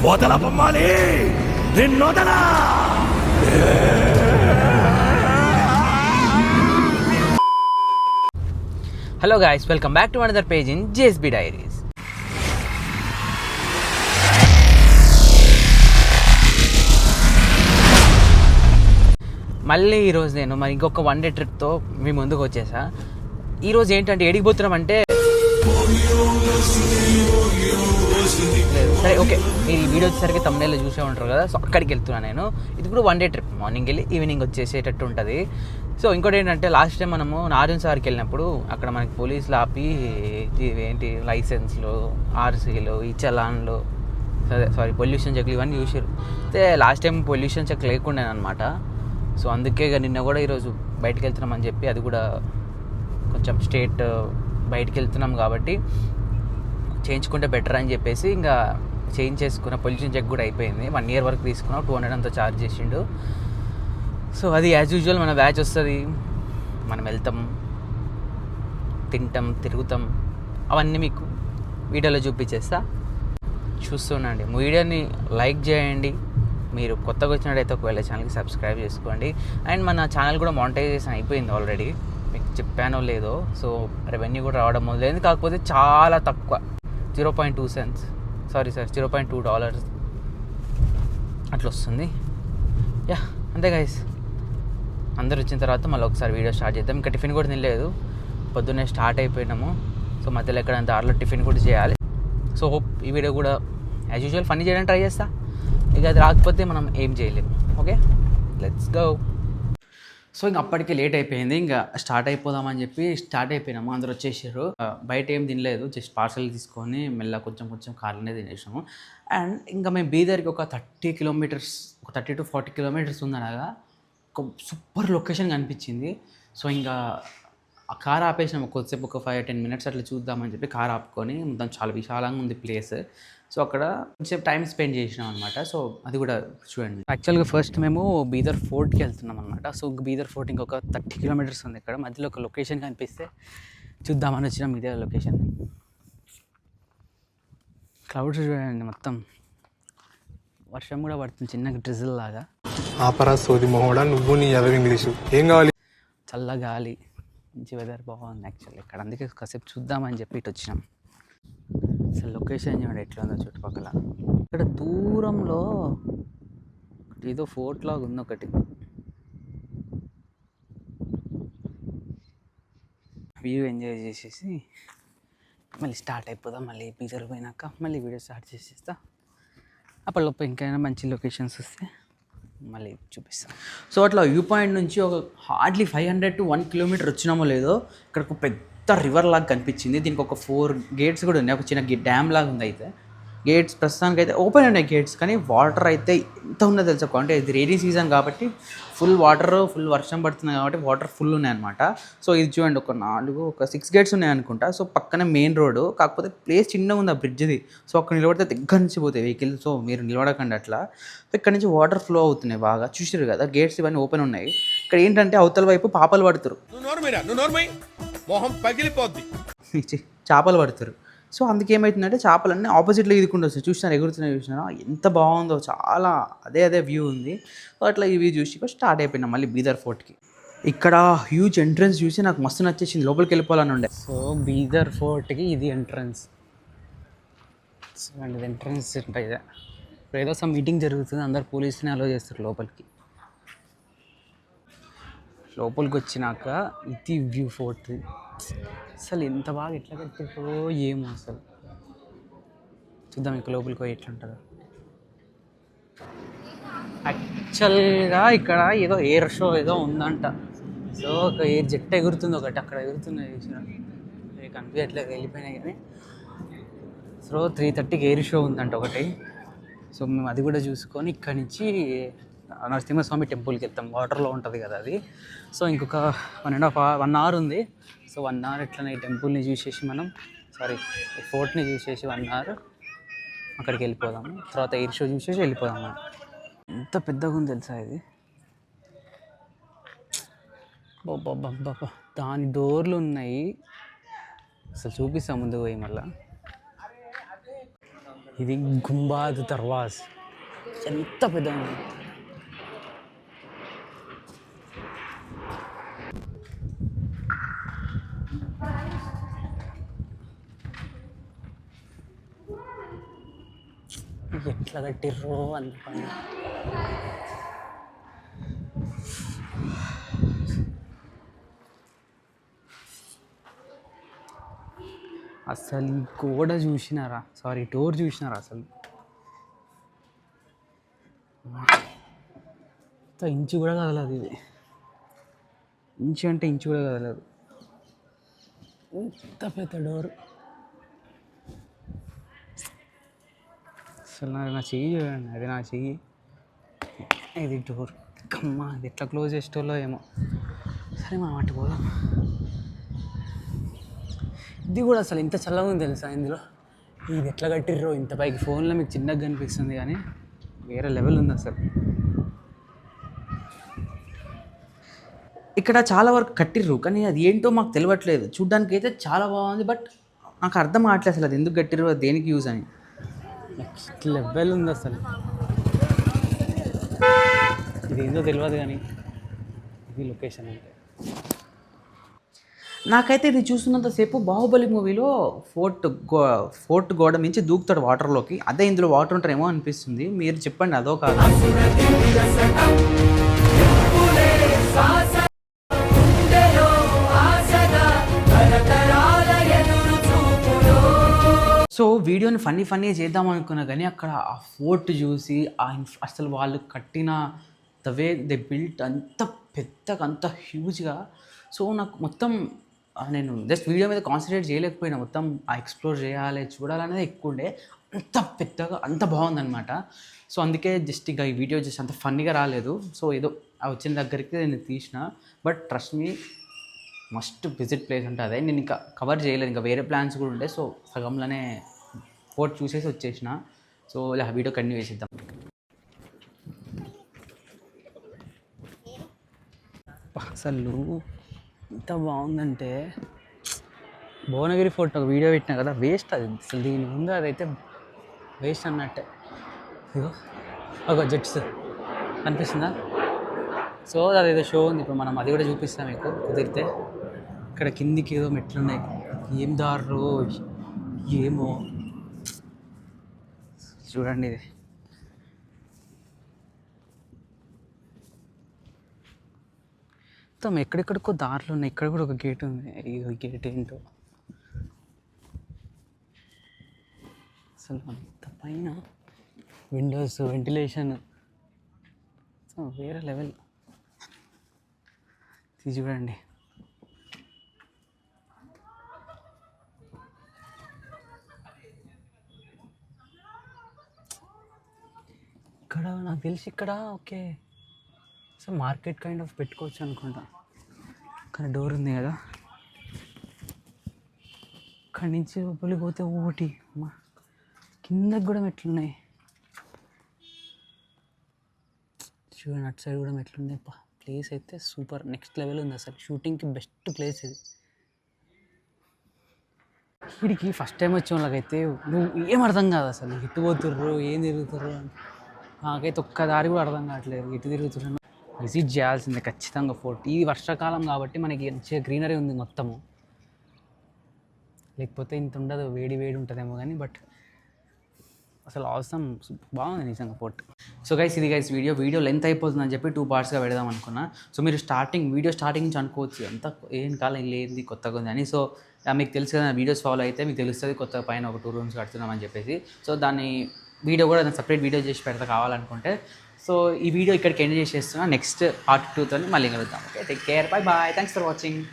వదల బొమ్మాలి, నిన్నొదలా. Hello guys, welcome back to another page in JSB Diaries. మళ్ళీ ఈరోజు నేను మరి ఇంకొక వన్ డే ట్రిప్తో మీ ముందుకు వచ్చేసా. ఈరోజు ఏంటంటే ఏడికి పోతున్నాం అంటే, సరే ఓకే, మీరు ఈ వీడియో వచ్చేసరికి తమిళలో చూసే ఉంటారు కదా, సో అక్కడికి వెళ్తున్నాను నేను. ఇది కూడా వన్ డే ట్రిప్, మార్నింగ్ వెళ్ళి ఈవినింగ్ వచ్చేసేటట్టు ఉంటుంది. సో ఇంకోటి ఏంటంటే, లాస్ట్ టైం మనము నారాయణ సార్కి వెళ్ళినప్పుడు అక్కడ మనకి పోలీసులు ఆపి ఏంటి లైసెన్స్లు, ఆర్సీలు, ఈ చలాన్లు, పొల్యూషన్ చెక్లు ఇవన్నీ చూసారు. అయితే లాస్ట్ టైం పొల్యూషన్ చెక్ లేకుండా అనమాట. సో అందుకే నిన్న కూడా ఈరోజు బయటకు వెళ్తున్నామని చెప్పి, అది కూడా కొంచెం స్టేట్ బయటికి వెళ్తున్నాం కాబట్టి చేయించుకుంటే బెటర్ అని చెప్పేసి ఇంకా చేంజ్ చేసుకున్న. పొల్యూషన్ చెక్ కూడా అయిపోయింది, 1 year వరకు తీసుకున్నాం, 200 అంతా ఛార్జ్ చేసిండు. సో అది యాజ్ యూజువల్ మన బ్యాచ్ వస్తుంది, మనం వెళ్తాం, తింటాం, తిరుగుతాం, అవన్నీ మీకు వీడియోలో చూపించేస్తా, చూస్తుండండి. వీడియోని లైక్ చేయండి, మీరు కొత్తగా వచ్చినట్టయితే ఒకవేళ ఛానల్కి సబ్స్క్రైబ్ చేసుకోండి. అండ్ మన ఛానల్ కూడా మానిటైజేషన్ అయిపోయింది ఆల్రెడీ, మీకు చెప్పానో లేదో. సో రెవెన్యూ కూడా రావడం మొదలైంది, కాకపోతే చాలా తక్కువ, 0.2 cents, $0.2 అట్లా వస్తుంది. యా అంతే గైస్, అందరు వచ్చిన తర్వాత మళ్ళీ ఒకసారి వీడియో స్టార్ట్ చేద్దాం. ఇంకా టిఫిన్ కూడా తినలేదు, పొద్దున్నే స్టార్ట్ అయిపోయినాము. సో మధ్యలో ఎక్కడ దారిలో టిఫిన్ కూడా చేయాలి. సో హోప్ ఈ వీడియో కూడా యాజ్ యూజువల్ ఫన్నీ చేయడానికి ట్రై చేస్తా. ఇక అది రాకపోతే మనం ఏం చేయలేము. Okay, let's go. సో ఇంక అప్పటికే లేట్ అయిపోయింది, ఇంకా స్టార్ట్ అయిపోదామని చెప్పి స్టార్ట్ అయిపోయినాము. అందరు వచ్చేసారు. బయట ఏం తినలేదు, జస్ట్ పార్సల్ తీసుకొని మెల్ల కొంచెం కార్లోనే తినేసాము. అండ్ ఇంకా మేము బీదర్కి ఒక 30 kilometers, ఒక 30 to 40 kilometers ఉందనగా ఒక సూపర్ లొకేషన్ కనిపించింది. సో ఇంకా ఆ కార్ ఆపేసినాము, కొద్దిసేపు ఒక 5-10 minutes అట్లా చూద్దామని చెప్పి కార్ ఆపుకొని, మొత్తం చాలా విశాలంగా ఉంది ప్లేస్. సో అక్కడ కొంచెం టైం స్పెండ్ చేసినాం అనమాట. సో అది కూడా చూడండి. యాక్చువల్గా ఫస్ట్ మేము బీదర్ ఫోర్ట్కి వెళ్తున్నాం అనమాట. సో బీదర్ ఫోర్ట్ ఇంకొక 30 kilometers ఉంది. ఇక్కడ మధ్యలో ఒక లొకేషన్ కనిపిస్తే చూద్దామని వచ్చినాం. ఇదే లొకేషన్. క్లౌడ్స్ చూడండి, మొత్తం వర్షం కూడా పడుతుంది, చిన్న డ్రిజిల్ లాగా. ఆపరా సోది మొహోడా, నువ్వు నీ ఎవరి ఇంగ్లీషు ఏం కావాలి. చల్ల గాలి, మంచి వెదర్ బాగుంది యాక్చువల్లీ ఇక్కడ, అందుకే కాసేపు చూద్దామని చెప్పి ఇటు వచ్చినాం. అసలు లొకేషన్ చూడండి ఎట్లా ఉందో చుట్టుపక్కల. ఇక్కడ దూరంలో ఏదో ఫోర్ట్ లాగా ఉంది ఒకటి, వ్యూ ఎంజాయ్ చేసేసి మళ్ళీ స్టార్ట్ అయిపోదాం. మళ్ళీ బీదర్ పోయినాక మళ్ళీ వీడియో స్టార్ట్ చేసేస్తా. అప్పటిలోపు ఇంకైనా మంచి లొకేషన్స్ వస్తే మళ్ళీ చూపిస్తాం. సో అట్లా వ్యూ పాయింట్ నుంచి ఒక హార్డ్లీ 500 to 1 kilometer వచ్చినామో లేదో, ఇక్కడ ఒక పెద్ద రివర్ లాగా కనిపించింది. దీనికి ఒక 4 gates కూడా ఉన్నాయి, ఒక చిన్న డ్యామ్ లాగా ఉంది. అయితే గేట్స్ ప్రస్తుతానికి అయితే ఓపెన్ ఉన్నాయి గేట్స్, కానీ వాటర్ అయితే ఎంత ఉందో తెలుసా. అంటే ఇది రైనీ సీజన్ కాబట్టి ఫుల్ వాటర్, ఫుల్ వర్షం పడుతుంది కాబట్టి వాటర్ ఫుల్ ఉన్నాయి అనమాట. సో ఇది చూడండి, ఒక 6 gates ఉన్నాయి అనుకుంటా. సో పక్కనే మెయిన్ రోడ్, కాకపోతే ప్లేస్ చిన్నగా ఉంది ఆ బ్రిడ్జ్ది. సో అక్కడ నిలబడితే దగ్గర నుంచి పోతాయి వెహికల్. సో మీరు నిలబడకండి అట్లా. ఇక్కడ నుంచి వాటర్ ఫ్లో అవుతున్నాయి బాగా, చూసారు కదా. గేట్స్ ఇవన్నీ ఓపెన్ ఉన్నాయి. ఇక్కడ ఏంటంటే అవతల వైపు పాపలు పడుతారు, చేపలు పడతారు. సో అందుకేమవుతుందంటే చేపలన్నీ ఆపోజిట్లో ఈదుకుంటూ వస్తాయి. చూసినారు, ఎగురుతున్నాయి, చూసినారా ఎంత బాగుందో, చాలా అదే వ్యూ ఉంది. సో అట్లా ఈ వ్యూ చూసి స్టార్ట్ అయిపోయినాం మళ్ళీ బీదర్ ఫోర్ట్కి. ఇక్కడ హ్యూజ్ ఎంట్రన్స్ చూసి నాకు మస్తు నచ్చేసింది, లోపలికి వెళ్ళిపోవాలని ఉండే. సో బీదర్ ఫోర్ట్కి ఇది ఎంట్రన్స్. సో అండి ఎంట్రన్స్ ఉంటాయి. ఇప్పుడు ఏదో సమ్ మీటింగ్ జరుగుతుంది, అందరు పోలీసుని అలో చేస్తారు లోపలికి. లోపలికి వచ్చినాక ఇది వ్యూ ఫోర్ట్. అసలు ఎంత బాగా ఎట్లా కట్టారో ఏమో, అసలు చూద్దాం ఇక లోపలికి పోయి ఎట్లుంటుందో. యాక్చువల్గా ఇక్కడ ఏదో ఎయిర్ షో ఏదో ఉందంట. సో ఒక ఎయిర్ జెట్ ఎగురుతుంది ఒకటి, అక్కడ ఎగురుతుంది చూసిన, కనిపించట్లేదు, వెళ్ళిపోయినాయి. కానీ సో 3:30కి ఎయిర్ షో ఉందంట ఒకటి. సో మేము అది కూడా చూసుకొని ఇక్కడి నుంచి నరసింహస్వామి టెంపుల్కి వెళ్తాం. వాటర్లో ఉంటుంది కదా అది. సో ఇంకొక 1.5 hour ఉంది. సో 1 hour ఎట్లనే ఈ టెంపుల్ని చూసేసి ఈ ఫోర్ట్ని చూసేసి 1 hour అక్కడికి వెళ్ళిపోదాము. తర్వాత ఎయిర్ షో చూసేసి వెళ్ళిపోదాము. ఎంత పెద్దగా ఉంది తెలుసా ఇది. బాబా దాని డోర్లు ఉన్నాయి, అసలు చూపిస్తాం ముందుకు పోయి. మళ్ళీ ఇది గుంబాద్ దర్వాజ్, ఎంత పెద్ద ఉంది. ఎట్లా కట్టిర్రో అంత పని. అసలు ఈ గోడ చూసినారా, సారీ డోర్ చూసినారా, అసలు ఇంచు కూడా కదలదు ఇది. ఇంచు అంటే ఇంచు కూడా కదలదు, ఎంత పెద్ద డోర్. అసలు నా చెయ్యి చూడండి, అది నా చెయ్యి, ఇది డోర్. అమ్మా అది ఎట్లా క్లోజ్ చేసేటోళ్ళో ఏమో. సరే మనం అటు పోదాం. ఇది కూడా అసలు ఇంత చల్లగా ఉంది తెలుసా ఇందులో. ఇది ఎట్లా కట్టిర్రో ఇంత పైకి. ఫోన్లో మీకు చిన్నగా కనిపిస్తుంది కానీ వేరే లెవెల్ ఉంది అసలు. ఇక్కడ చాలా వరకు కట్టిర్రు కానీ అది ఏంటో మాకు తెలియట్లేదు. చూడ్డానికి అయితే చాలా బాగుంది, బట్ నాకు అర్థం కావట్లేదు అసలు అది ఎందుకు కట్టిర్రు, అది దేనికి యూజ్ అని. నెక్స్ట్ లెవెల్ ఉంది అసలు. ఇది ఏందో తెలియదు కానీ ఇది లొకేషన్ అంటే. నాకైతే ఇది చూస్తున్నంతసేపు బాహుబలి మూవీలో ఫోర్ట్ గోడ నుంచి దూకుతాడు వాటర్లోకి, అదే ఇందులో వాటర్ ఉంటారేమో అనిపిస్తుంది. మీరు చెప్పండి అదో కాదు. సో వీడియోని ఫన్నీ చేద్దాం అనుకున్నా కానీ అక్కడ ఆ ఫోర్ట్ చూసి అసలు వాళ్ళు కట్టిన ద వే దే బిల్ట్ అంత పెద్దగా అంత హ్యూజ్గా. సో నాకు మొత్తం నేను జస్ట్ వీడియో మీద కాన్సన్ట్రేట్ చేయలేకపోయినా, మొత్తం ఆ ఎక్స్ప్లోర్ చేయాలి చూడాలనేది ఎక్కువ ఉండే. అంత పెద్దగా అంత బాగుందన్నమాట. సో అందుకే జస్ట్ ఇక ఈ వీడియో జస్ట్ అంత ఫన్నీగా రాలేదు. సో ఏదో ఆ వచ్చిన దగ్గరికి నేను తీసిన. But trust me must visit place అంటే అదే. నేను ఇంకా కవర్ చేయలేదు, ఇంకా వేరే ప్లాన్స్ కూడా ఉండే. సో సగంలోనే ఫోర్ట్ చూసేసి వచ్చేసిన. సో ఇలా వీడియో కంటిన్యూ చేసేద్దాం. అసలు ఎంత బాగుందంటే, భువనగిరి ఫోర్ట్ ఒక వీడియో పెట్టినా కదా, వేస్ట్ అది అసలు. దీని ముందు అదైతే వేస్ట్ అన్నట్టే. ఇగో ఒక జెట్స్ అనిపిస్తుందా. సో అదేదో షో ఉంది, ఇప్పుడు మనం అది కూడా చూపిస్తాం మీకు కుదిరితే. ఇక్కడ కిందికి ఏదో మెట్లున్నాయి, ఏం దారు ఏమో చూడండి. ఇది మొత్తం ఎక్కడెక్కడికో దారులు ఉన్నాయి. ఇక్కడ కూడా ఒక గేట్ ఉంది. ఈ గేట్ ఏంటో అసలు అంత పైన విండోస్, వెంటిలేషన్ వేరే లెవెల్. ఇది చూడండి. ఇక్కడ నాకు తెలిసి ఇక్కడ okay so market kind of పెట్టుకోవచ్చు అనుకుంటా. కానీ డోర్ ఉంది కదా, అక్కడి నుంచి లోపలికి పోతే ఒకటి అమ్మా కిందకి కూడా మెట్లున్నాయి. చూడండి అటు సైడ్ కూడా మెట్లున్నాయి. ప్లేస్ అయితే సూపర్ నెక్స్ట్ లెవెల్ ఉంది అసలు. షూటింగ్కి బెస్ట్ ప్లేస్ ఇది. వీడికి ఫస్ట్ టైం వచ్చే వాళ్ళకైతే నువ్వు ఏం అర్థం కాదు అసలు. ఎటు పోతుర్రు, ఏం తిరుగుతుర్రు అని నాకైతే ఒక్క దారి కూడా అర్థం కావట్లేదు. ఎటు తిరుగుతుర్రు. విజిట్ చేయాల్సిందే ఖచ్చితంగా ఫోర్ట్. ఈ వర్షాకాలం కాబట్టి మనకి మంచిగా గ్రీనరీ ఉంది మొత్తము, లేకపోతే ఇంత ఉండదు, వేడి ఉంటుందేమో కానీ. బట్ అసలు అవసరం బాగుంది నిజంగా ఫోర్ట్. సో గైస్ ఇది గైస్ వీడియో లెంత్ అయిపోతుందని చెప్పి 2 పార్ట్స్గా పెడదాం అనుకున్నా. సో మీరు వీడియో స్టార్టింగ్ నుంచి అనుకోవచ్చు ఎంత ఏం కాలం లేనిది కొత్తగా ఉంది అని. సో మీకు తెలుసు కదా, వీడియోస్ ఫాలో అయితే మీకు తెలుస్తుంది కొత్తగా పైన ఒక 2 రూమ్స్ కడుతున్నామని చెప్పేసి. సో దాన్ని వీడియో కూడా సపరేట్ వీడియో చేసి పెడతా కావాలనుకుంటే. సో ఈ వీడియో ఇక్కడికి ఎండ్ చేసేస్తున్నా. నెక్స్ట్ పార్ట్ 2తో మళ్ళీ కలుద్దాం. Okay, take care, bye bye, thanks for watching.